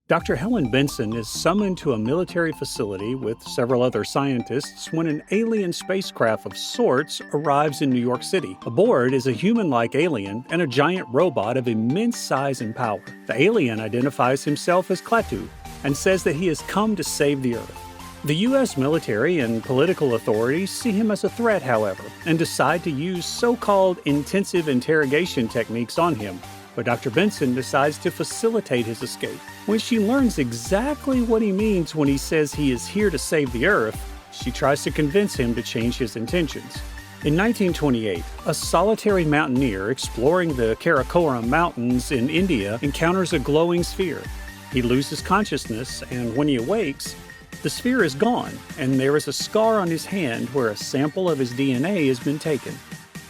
Dr. Helen Benson is summoned to a military facility with several other scientists when an alien spacecraft of sorts arrives in New York City. Aboard is a human-like alien and a giant robot of immense size and power. The alien identifies himself as Klaatu and says that he has come to save the Earth. The U.S. military and political authorities see him as a threat, however, and decide to use so-called intensive interrogation techniques on him. But Dr. Benson decides to facilitate his escape. When she learns exactly what he means when he says he is here to save the Earth, she tries to convince him to change his intentions. In 1928, a solitary mountaineer exploring the Karakoram Mountains in India encounters a glowing sphere. He loses consciousness, and when he awakes, the sphere is gone, and there is a scar on his hand where a sample of his DNA has been taken.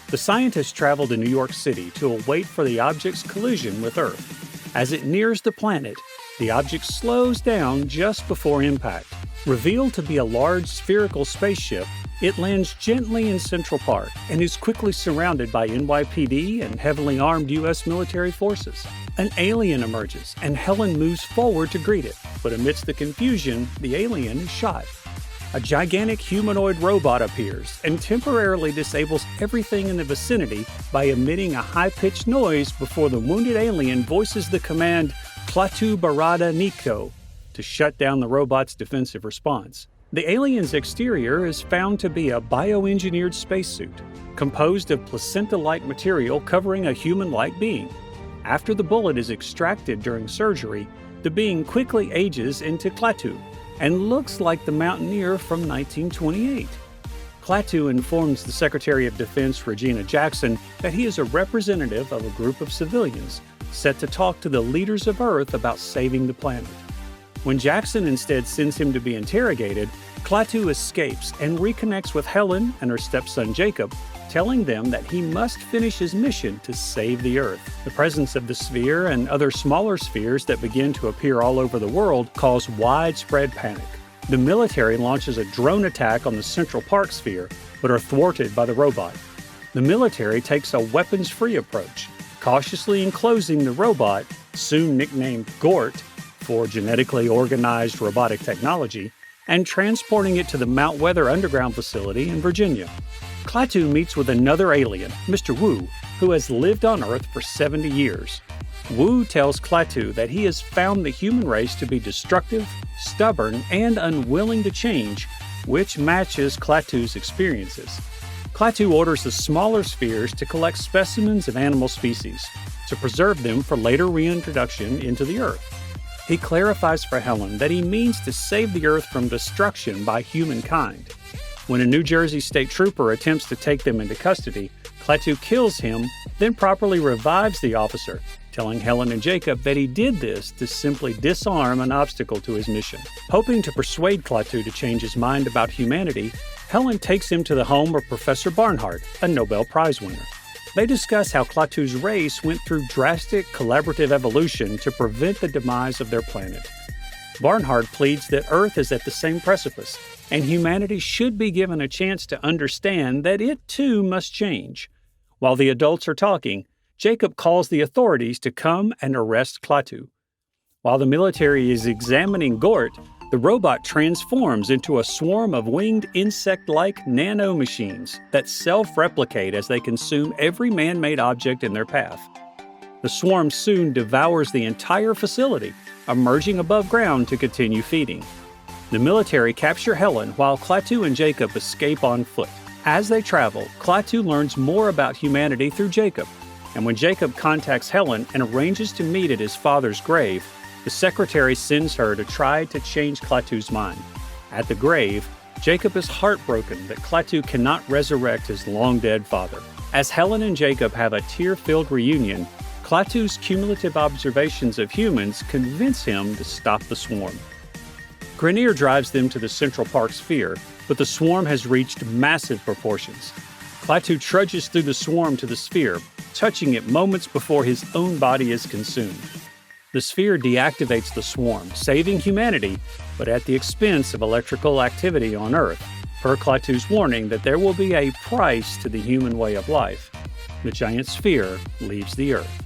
The scientists travel to New York City to await for the object's collision with Earth. As it nears the planet, the object slows down just before impact. Revealed to be a large spherical spaceship, it lands gently in Central Park and is quickly surrounded by NYPD and heavily armed U.S. military forces. An alien emerges, and Helen moves forward to greet it, but amidst the confusion, the alien is shot. A gigantic humanoid robot appears and temporarily disables everything in the vicinity by emitting a high-pitched noise before the wounded alien voices the command Klaatu Barada Niko to shut down the robot's defensive response. The alien's exterior is found to be a bioengineered spacesuit, composed of placenta-like material covering a human-like being. After the bullet is extracted during surgery, the being quickly ages into Klaatu and looks like the mountaineer from 1928. Klaatu informs the Secretary of Defense, Regina Jackson, that he is a representative of a group of civilians set to talk to the leaders of Earth about saving the planet. When Jackson instead sends him to be interrogated, Klaatu escapes and reconnects with Helen and her stepson Jacob, telling them that he must finish his mission to save the Earth. The presence of the sphere and other smaller spheres that begin to appear all over the world cause widespread panic. The military launches a drone attack on the Central Park sphere, but are thwarted by the robot. The military takes a weapons-free approach, cautiously enclosing the robot, soon nicknamed GORT for genetically organized robotic technology, and transporting it to the Mount Weather Underground facility in Virginia. Klaatu meets with another alien, Mr. Wu, who has lived on Earth for 70 years. Wu tells Klaatu that he has found the human race to be destructive, stubborn, and unwilling to change, which matches Klaatu's experiences. Klaatu orders the smaller spheres to collect specimens of animal species, to preserve them for later reintroduction into the Earth. He clarifies for Helen that he means to save the Earth from destruction by humankind. When a New Jersey state trooper attempts to take them into custody, Klaatu kills him, then properly revives the officer, telling Helen and Jacob that he did this to simply disarm an obstacle to his mission. Hoping to persuade Klaatu to change his mind about humanity, Helen takes him to the home of Professor Barnard, a Nobel Prize winner. They discuss how Klaatu's race went through drastic collaborative evolution to prevent the demise of their planet. Barnard pleads that Earth is at the same precipice, and humanity should be given a chance to understand that it too must change. While the adults are talking, Jacob calls the authorities to come and arrest Klaatu. While the military is examining GORT, the robot transforms into a swarm of winged insect-like nanomachines that self-replicate as they consume every man-made object in their path. The swarm soon devours the entire facility, emerging above ground to continue feeding. The military capture Helen while Klaatu and Jacob escape on foot. As they travel, Klaatu learns more about humanity through Jacob, and when Jacob contacts Helen and arranges to meet at his father's grave, the secretary sends her to try to change Klaatu's mind. At the grave, Jacob is heartbroken that Klaatu cannot resurrect his long-dead father. As Helen and Jacob have a tear-filled reunion, Klaatu's cumulative observations of humans convince him to stop the swarm. Grenier drives them to the Central Park sphere, but the swarm has reached massive proportions. Klaatu trudges through the swarm to the sphere, touching it moments before his own body is consumed. The sphere deactivates the swarm, saving humanity, but at the expense of electrical activity on Earth, per Klaatu's warning that there will be a price to the human way of life. The giant sphere leaves the Earth.